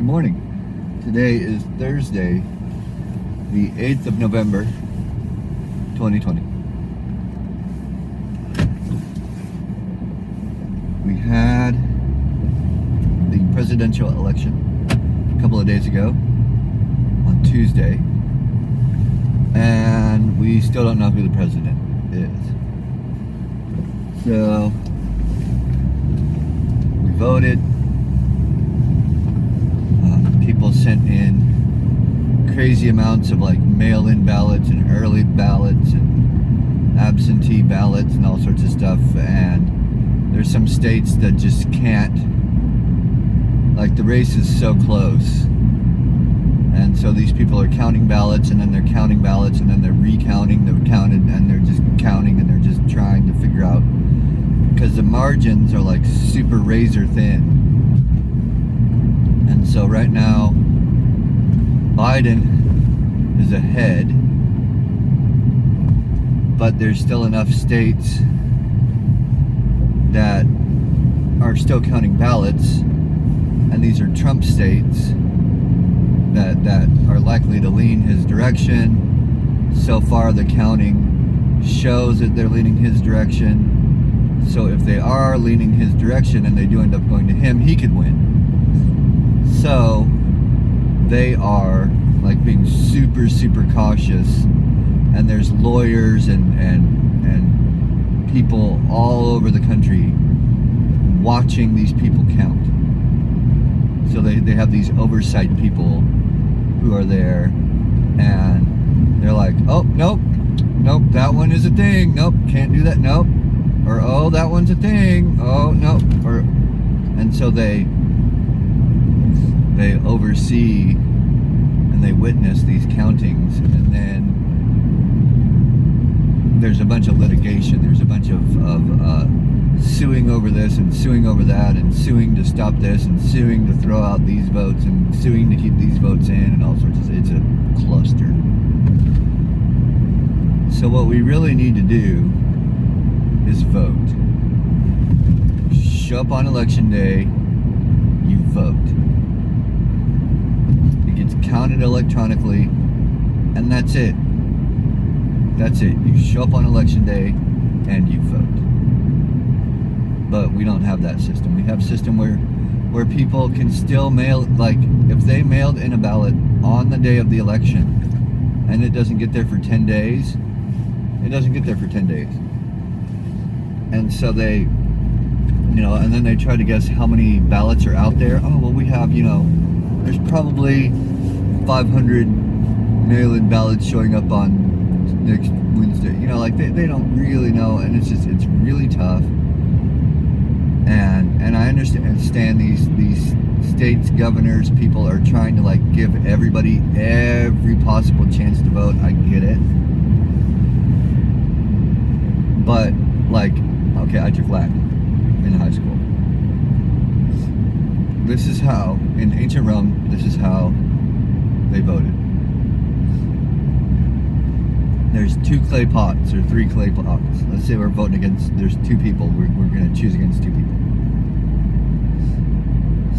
morning. Today is Thursday, the 8th of November, 2020. We had the presidential election a couple of days ago on Tuesday, and we still don't know who the president is. So, we voted. People sent in crazy amounts of mail-in ballots and early ballots and absentee ballots and all sorts of stuff, and there's some states that just can't, the race is so close, and so these people are counting ballots, and then they're counting ballots, and then they're recounting, they're counted, and they're just counting, and they're just trying to figure out, because the margins are super razor thin. And so right now, Biden is ahead, but there's still enough states that are still counting ballots, and these are Trump states that are likely to lean his direction. So far, the counting shows that they're leaning his direction. So if they are leaning his direction and they do end up going to him, he could win. So they are being super cautious, and there's lawyers and people all over the country watching these people count. So they have these oversight people who are there, and they're like, oh, nope, that one is a thing, nope, can't do that, nope, or oh, that one's a thing, oh, nope, and so they oversee and they witness these countings, and then there's a bunch of litigation, there's a bunch of suing over this and suing over that, and suing to stop this and suing to throw out these votes and suing to keep these votes in, and all sorts of, it's a cluster. So what we really need to do is vote. Show up on election day, you vote. Counted electronically, and that's it. You show up on election day and you vote. But we don't have that system. We have a system where people can still mail, if they mailed in a ballot on the day of the election and it doesn't get there for 10 days, it doesn't get there for 10 days. And so they, and then they try to guess how many ballots are out there. Oh, well, we have, there's probably 500 mail-in ballots showing up on next Wednesday. They don't really know, and it's really tough. And I understand these states, governors, people are trying to give everybody every possible chance to vote. I get it. But okay, I took Latin in high school. This is how, in ancient Rome, this is how they voted. There's 2 clay pots or 3 clay pots. Let's say we're voting against, there's 2 people. We're going to choose against 2 people.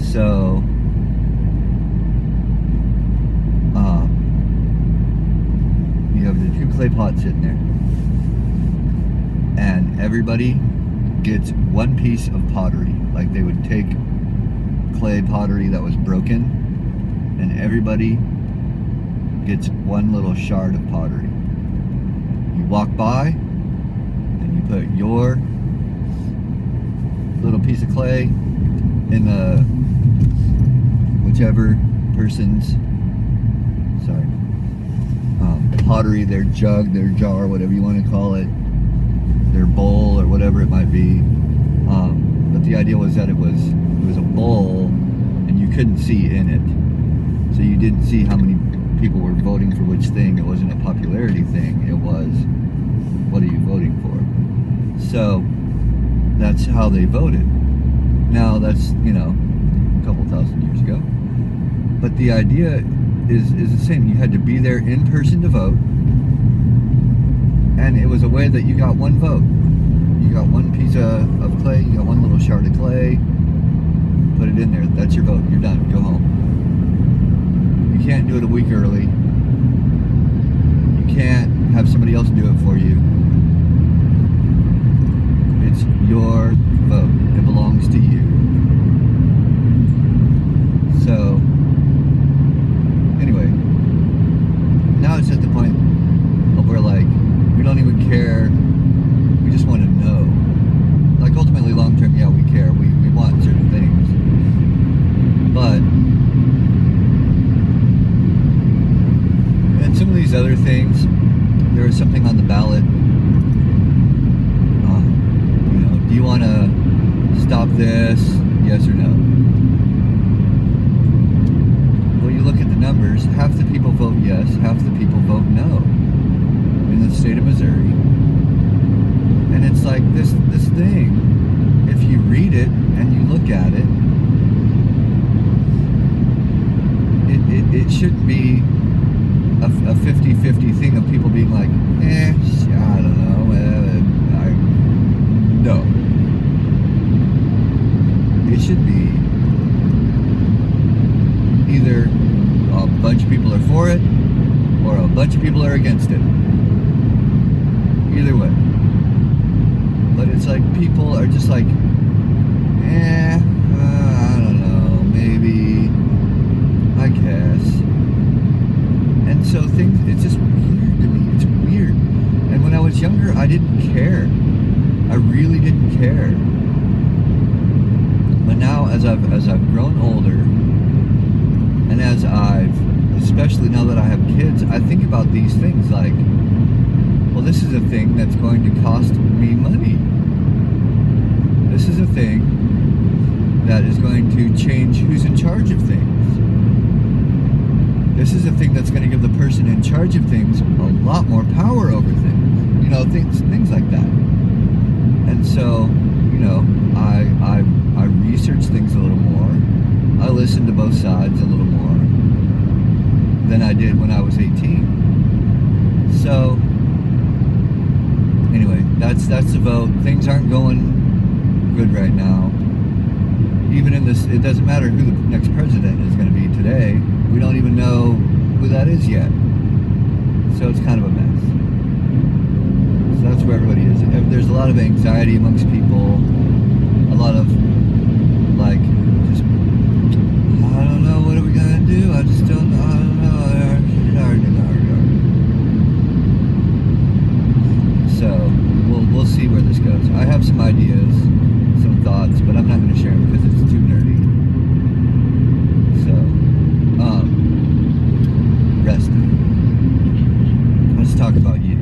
So, you have the 2 clay pots sitting there. And everybody gets 1 piece of pottery. They would take clay pottery that was broken, and everybody gets 1 little shard of pottery. You walk by, and you put your little piece of clay in the whichever person's pottery, their jug, their jar, whatever you want to call it, their bowl, or whatever it might be. But the idea was that it was a bowl, and you couldn't see in it. So you didn't see how many people were voting for which thing. It wasn't a popularity thing. It was, what are you voting for? So that's how they voted. Now that's, a couple thousand years ago. But the idea is the same. You had to be there in person to vote. And it was a way that you got 1 vote. You got 1 piece of clay, you got 1 little shard of clay, put it in there. That's your vote. You're done. Go home. can't do it a week early. You can't have somebody else do it for you. It's your vote. It belongs to you. So, anyway, now it's at the point of where, like, we don't even care. We just want to know. Like, ultimately, long term, yeah, we care. We want certain things. But, and some of these other things, there was something on the ballot. You know, do you want to stop this? Yes or no? Well, you look at the numbers, half the people vote yes, half the people vote no in the state of Missouri. And it's like this thing, if you read it and you look at it, it shouldn't be a 50-50 thing of people being like, I don't know, no. It should be either a bunch of people are for it or a bunch of people are against it. Either way. But it's like people are just like, I don't know, maybe, I guess. And so things, it's just weird to me. It's weird. And when I was younger, I didn't care. I really didn't care. But now, as I've grown older, and as especially now that I have kids, I think about these things like, well, this is a thing that's going to cost me money. This is a thing that is going to change who's in charge of things. This is a thing that's going to give the person in charge of things a lot more power over things. You know, things like that. And so, you know, I research things a little more. I listen to both sides a little more than I did when I was 18. So, anyway, that's the vote. Things aren't going good right now. Even in this, it doesn't matter who the next president is going to be today. We don't even know who that is yet. So it's kind of a mess. So that's where everybody is. There's a lot of anxiety amongst people. A lot of, like, just, I don't know, what are we going to do? I just don't know. I don't know. So we'll see where this goes. I have some ideas, some thoughts, but I'm not going to share them because it's too nerdy. So, rested. Let's talk about you.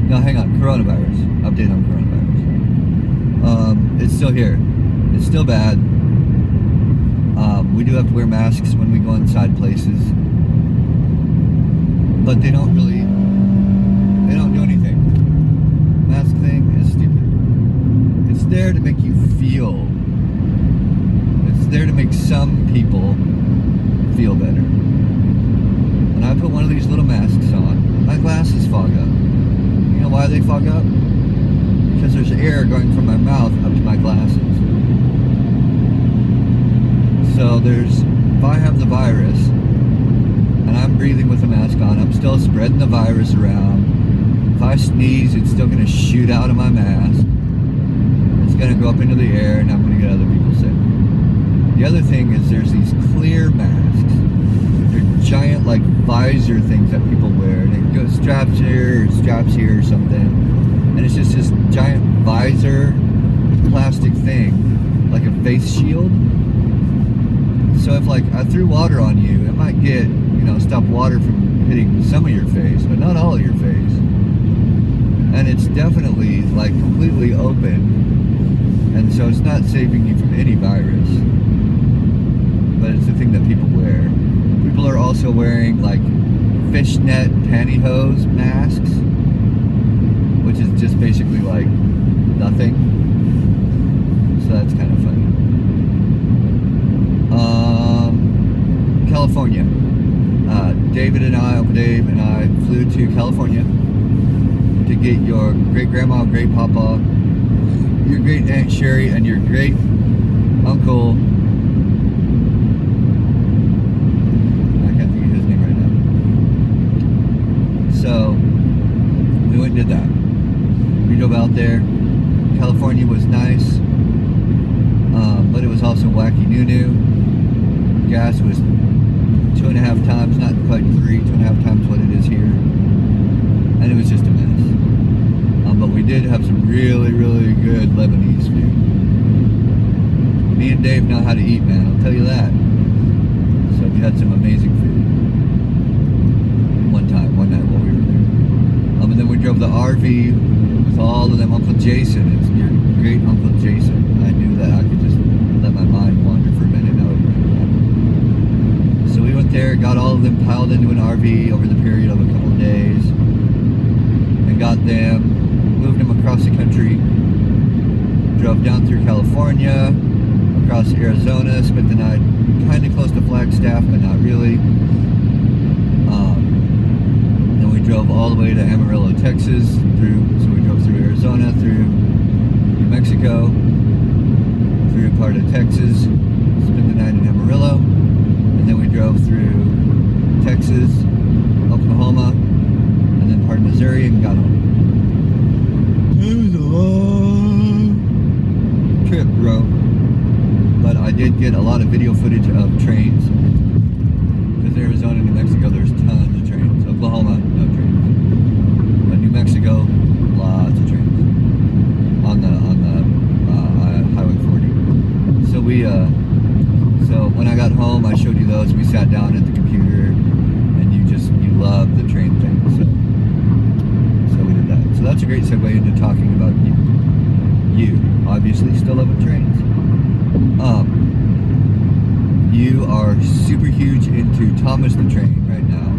No, hang on. Coronavirus. Update on coronavirus. It's still here. It's still bad. We do have to wear masks when we go inside places, but they don't do anything. Mask thing is stupid. It's there to make you feel. It's there to make some people feel better. When I put one of these little masks on, my glasses fog up. You know why they fog up? Because there's air going from my mouth up to my glasses. So if I have the virus and I'm breathing with a mask on, I'm still spreading the virus around. If I sneeze, it's still going to shoot out of my mask. It's going to go up into the air and I'm going to get other people sick. The other thing is there's these clear masks. They're giant, like, visor things that people wear. And it goes straps here or something. And it's just this giant visor plastic thing, like a face shield. So if, like, I threw water on you, it might stop water from hitting some of your face, but not all of your face. And it's definitely, like, completely open. And so it's not saving you from any virus. But it's the thing that people wear. People are also wearing, like, fishnet pantyhose masks, which is just basically, like, nothing. So that's kind of funny. California. Dave and I flew to California to get your great grandma, great papa, your great aunt Sherry, and your great uncle. I drove out there. California was nice, but it was also wacky new. Gas was 2.5 times, not quite 3, 2.5 times what it is here, and it was just a mess. But we did have some really, really good Lebanese food. Me and Dave know how to eat, man, I'll tell you that. So we had some amazing food one night while we were there. And then we drove the RV with all of them. Uncle Jason, it's your great Uncle Jason. I knew that I could just let my mind wander for a minute. So we went there, got all of them piled into an RV over the period of a couple of days, and got them, moved them across the country, drove down through California, across Arizona, spent the night kind of close to Flagstaff, but not really. Then we drove all the way to Amarillo, Texas, so we drove through Arizona, through New Mexico, through part of Texas, spent the night in Amarillo, and then we drove through Texas, Oklahoma, and then part of Missouri, and got home. It was a long trip, bro. But I did get a lot of video footage of trains. Because Arizona, New Mexico, there's tons of trains. Oklahoma, no trains. But New Mexico, lots of trains on the Highway 40. So so when I got home, I showed you those. We sat down at the computer, and you love the train thing. So we did that. So that's a great segue into talking about you. You obviously still loving trains. You are super huge into Thomas the Train right now.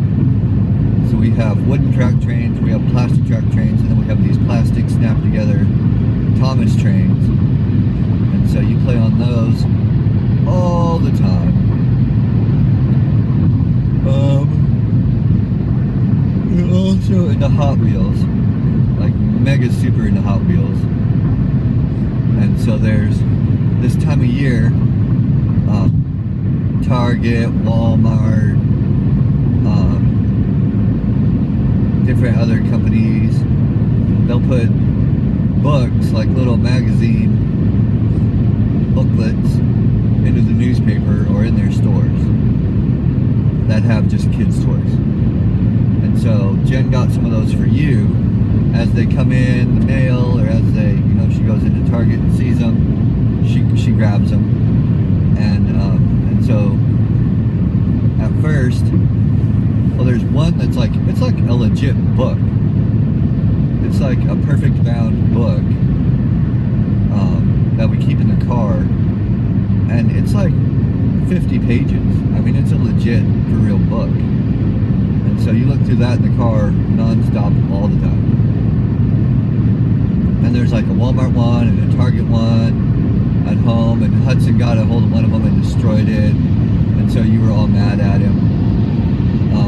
So we have wooden track trains, we have plastic track trains, and then we have these plastic snap together Thomas trains. And so you play on those all the time. You're also into Hot Wheels, like mega super into Hot Wheels. And so there's this time of year, Target, Walmart, different other companies, they'll put books, like little magazine booklets, into the newspaper or in their stores that have just kids' toys. And so Jen got some of those for you as they come in the mail, or as they, she goes into Target and sees them, she grabs them. And so at first, well, there's one that's like, it's like a legit book. It's like a perfect bound book that we keep in the car, and it's like 50 pages. I mean, it's a legit, for real book. And so you look through that in the car non-stop all the time. And there's like a Walmart one and a Target one at home, and Hudson got a hold of one of them and destroyed it, and so you were all mad at him.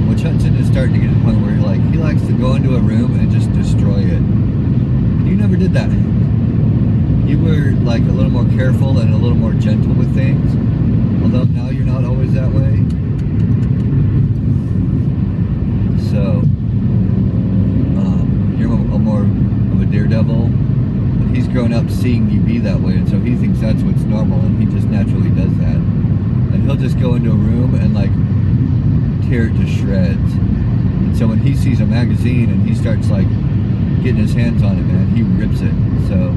Which Hudson is starting to get to the point where he likes to go into a room and just destroy it. You never did that. You were like a little more careful and a little more gentle with things, although now you're not always that way. So you're more of a daredevil, but he's grown up seeing you be that way, and so he thinks that's what's normal, and he just naturally does that. And he'll just go into a room and like tear it to shreds. And so when he sees a magazine and he starts like getting his hands on it, man, he rips it. So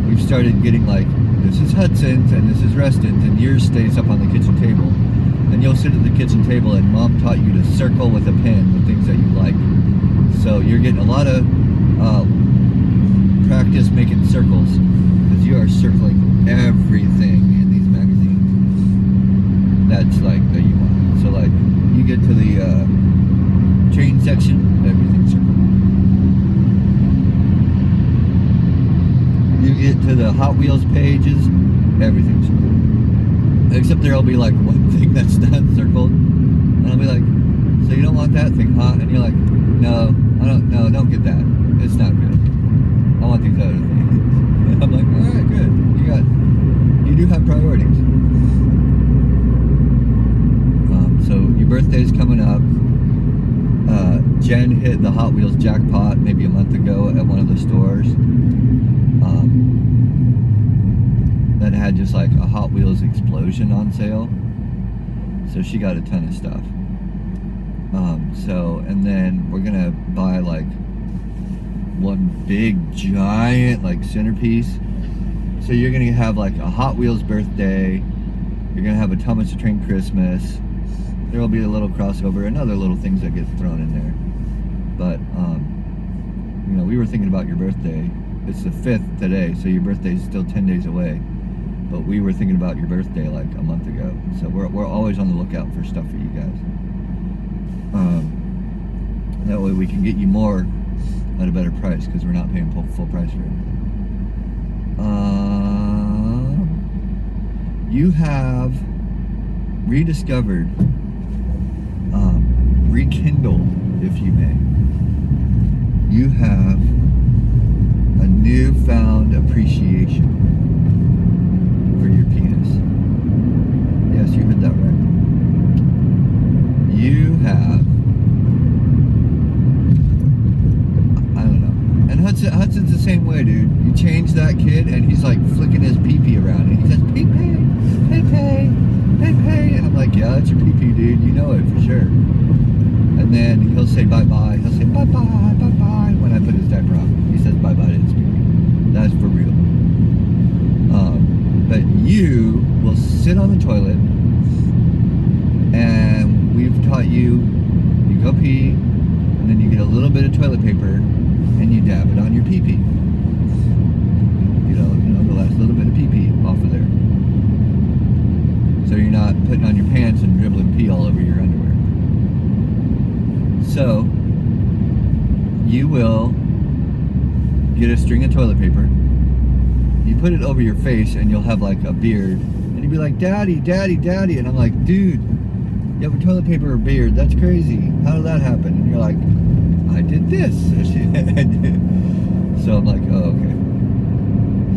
we've started getting like, this is Hudson's and this is Reston's, and yours stays up on the kitchen table. And you'll sit at the kitchen table, and Mom taught you to circle with a pen the things that you like. So you're getting a lot of practice making circles, because you are circling everything in these magazines that's like that you want. So like, you get to the train section, everything's circled. You get to the Hot Wheels pages, everything's circled. Except there'll be like one thing that's not circled, and I'll be like, so you don't want that thing, huh? And you're like, no, don't get that. It's not good. I want these other things. And I'm like, all right, good. You do have priorities. So your birthday's coming up. Jen hit the Hot Wheels jackpot maybe a month ago at one of the stores. had just like a Hot Wheels Explosion on sale. So she got a ton of stuff. And then we're gonna buy like one big giant like centerpiece. So you're gonna have like a Hot Wheels birthday. You're gonna have a Thomas the Train Christmas. There will be a little crossover and other little things that get thrown in there. But we were thinking about your birthday. It's the 5th today, so your birthday is still 10 days away. But we were thinking about your birthday like a month ago. So we're always on the lookout for stuff for you guys. That way we can get you more at a better price, because we're not paying full price for it. You have rediscovered, rekindled, if you may. You have a newfound appreciation for your penis. Yes, you heard that right. You have, I don't know. And Hudson's the same way, dude. You change that kid and he's like flicking his pee-pee around and he says, pee-pee, pee-pee, pee-pee. And I'm like, yeah, that's your pee-pee, dude. You know it for sure. And then he'll say bye-bye. He'll say bye-bye, bye-bye when I put his diaper on. He says bye-bye to his pee-pee. That's for real. But you will sit on the toilet, and we've taught you go pee, and then you get a little bit of toilet paper, and you dab it on your pee-pee. The last little bit of pee-pee off of there. So you're not putting on your pants and dribbling pee all over your underwear. So, you will get a string of toilet paper, you put it over your face, and you'll have like a beard, and you'll be like, daddy, daddy, daddy, and I'm like, dude, you have a toilet paper or beard, that's crazy, how did that happen? And you're like, I did this. So I'm like, oh, okay.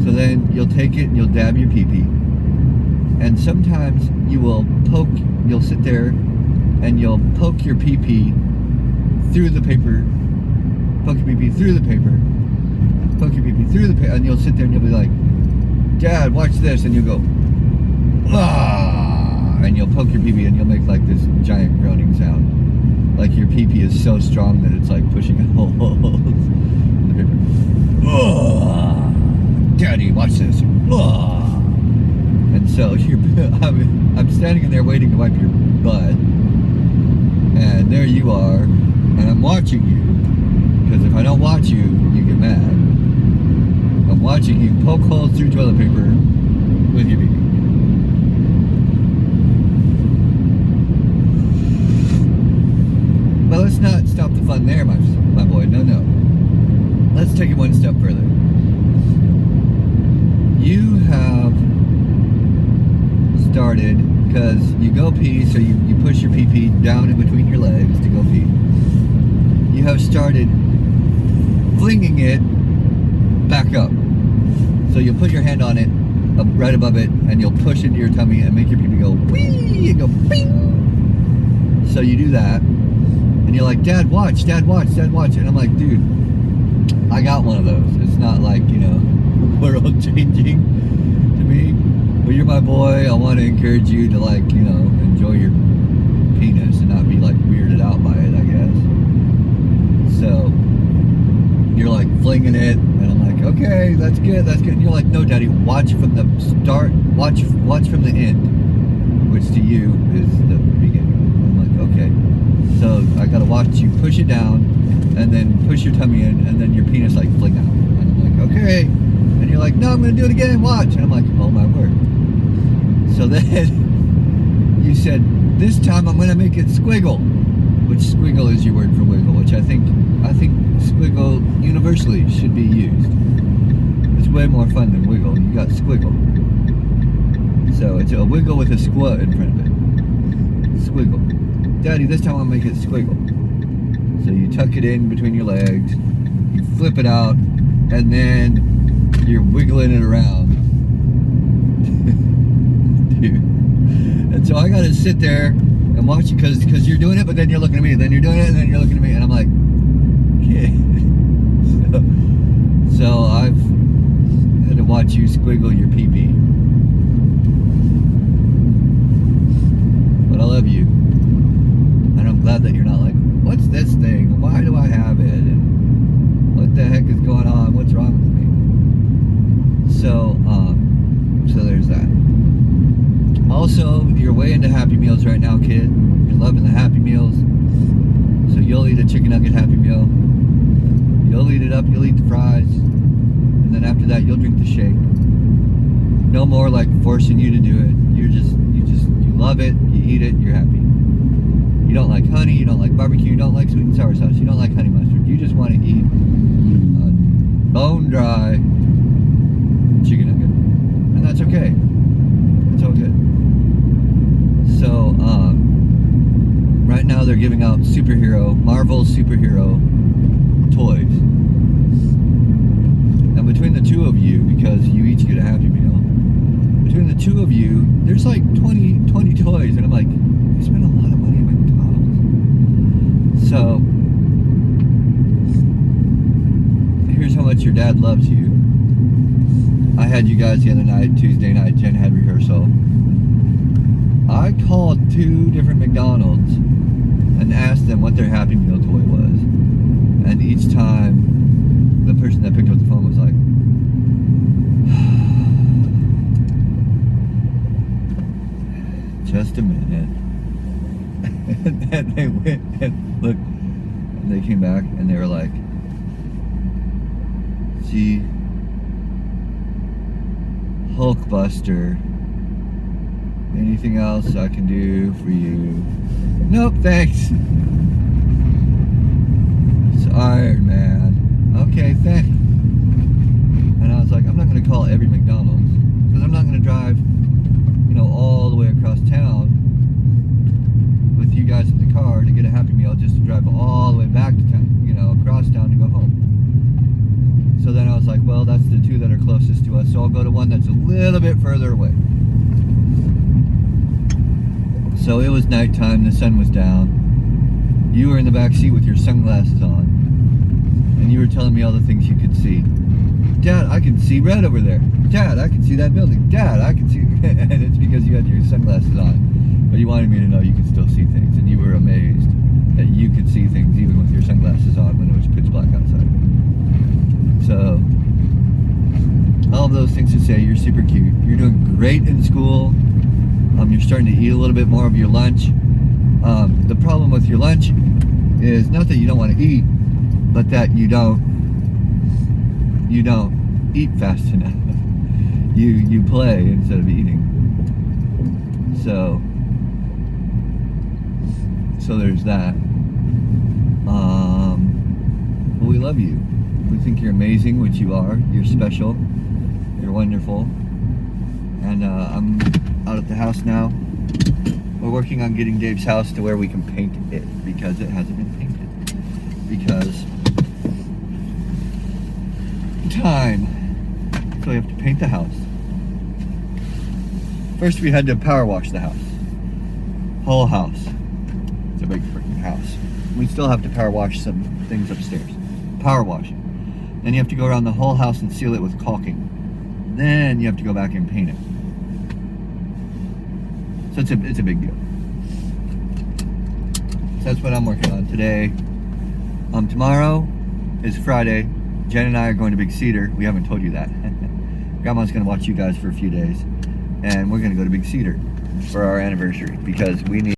So then you'll take it and you'll dab your pee-pee, and sometimes you'll sit there and you'll poke your pee-pee through the paper, poke your pee-pee through the paper, poke your pee-pee through the paper, and you'll sit there and you'll be like, Dad, watch this, and you'll go, ah, and you'll poke your pee-pee and you'll make like this giant groaning sound, like your pee-pee is so strong that it's like pushing holes in the paper. Ah, Daddy, watch this. Ah. And so I'm standing in there waiting to wipe your butt, and there you are, and I'm watching you, because if I don't watch you, you get mad. I'm watching you poke holes through toilet paper with your pee-pee. But let's not stop the fun there, my boy. No. Let's take it one step further. You have started, because you go pee, so you push your pee-pee down in between your legs to go pee. You have started flinging it back up. So you'll put your hand on it, right above it, and you'll push into your tummy and make your pee-pee go wee and go bing. So you do that, and you're like, Dad, watch, Dad, watch, Dad, watch. And I'm like, dude, I got one of those. It's not like, world changing to me. But you're my boy. I want to encourage you to enjoy your penis and not be like weirded out by it, I guess. So you're like flinging it, and I'm like, okay, that's good. And you're like, no, Daddy, watch from the start. Watch from the end, which to you is the beginning. I'm like, okay. So I gotta watch you push it down, and then push your tummy in, and then your penis like fling out. And I'm like, okay. And you're like, no, I'm gonna do it again. Watch. And I'm like, oh my word. So then you said, this time I'm gonna make it squiggle, which squiggle is your word for wiggle, which I think squiggle universally should be used. It's way more fun than wiggle. You got squiggle. So it's a wiggle with a squat in front of it. Squiggle. Daddy, this time I'll make it squiggle. So you tuck it in between your legs, you flip it out, and then you're wiggling it around. Dude. And so I gotta sit there and watch you, because you're doing it, but then you're looking at me, then you're doing it, and then you're looking at me, and I'm like, okay. So I've had to watch you squiggle your pee-pee. But I love you. And I'm glad that you're not like, what's this thing? Why do I have it? And what the heck is going on? What's wrong with me? So there's that. Also, you're way into Happy Meals right now, kid. You're loving the Happy Meals. So you'll eat a chicken nugget Happy Meal. You'll eat it up, you'll eat the fries. And then after that, you'll drink the shake. No more like forcing you to do it. You love it, you eat it, you're happy. You don't like honey, you don't like barbecue, you don't like sweet and sour sauce, you don't like honey mustard. You just want to eat a bone dry chicken nugget. And that's okay. It's all good. So, right now they're giving out Marvel superhero toys. And between the two of you, because you each get a Happy Meal, between the two of you, there's like 20 toys. And I'm like, you spend a lot of money at McDonald's. So, here's how much your dad loves you. I had you guys the other night, Tuesday night, Jen had rehearsal. I called 2 different McDonald's and asked them what their Happy Meal toy was. And each time, the person that picked up the phone was like, just a minute. And then they went and looked, and they came back and they were like, see, Hulkbuster. Anything else I can do for you? Nope, thanks. It's Iron Man. Okay, thanks. And I was like, I'm not going to call every McDonald's because I'm not going to drive, all the way across town with you guys in the car to get a Happy Meal just to drive all the way back to town, across town to go home. So then I was like, well, that's the 2 that are closest to us, so I'll go to one that's a little bit further away. So it was nighttime, the sun was down. You were in the back seat with your sunglasses on, and you were telling me all the things you could see. Dad, I can see red over there. Dad, I can see that building. Dad, I can see... And it's because you had your sunglasses on, but you wanted me to know you could still see things, and you were amazed that you could see things even with your sunglasses on when it was pitch black outside. So, all of those things to say, you're super cute. You're doing great in school. You're starting to eat a little bit more of your lunch. The problem with your lunch is not that you don't want to eat, but that you don't eat fast enough. You play instead of eating. So there's that. But we love you. We think you're amazing, which you are. You're special. You're wonderful. And I'm out at the house now. We're working on getting Dave's house to where we can paint it because it hasn't been painted. Because time. So we have to paint the house. First we had to power wash the house. Whole house. It's a big freaking house. We still have to power wash some things upstairs. Power wash it. Then you have to go around the whole house and seal it with caulking. Then you have to go back and paint it. So it's a big deal. So that's what I'm working on today. Tomorrow is Friday. Jen and I are going to Big Cedar. We haven't told you that. Grandma's going to watch you guys for a few days. And we're going to go to Big Cedar for our anniversary because we need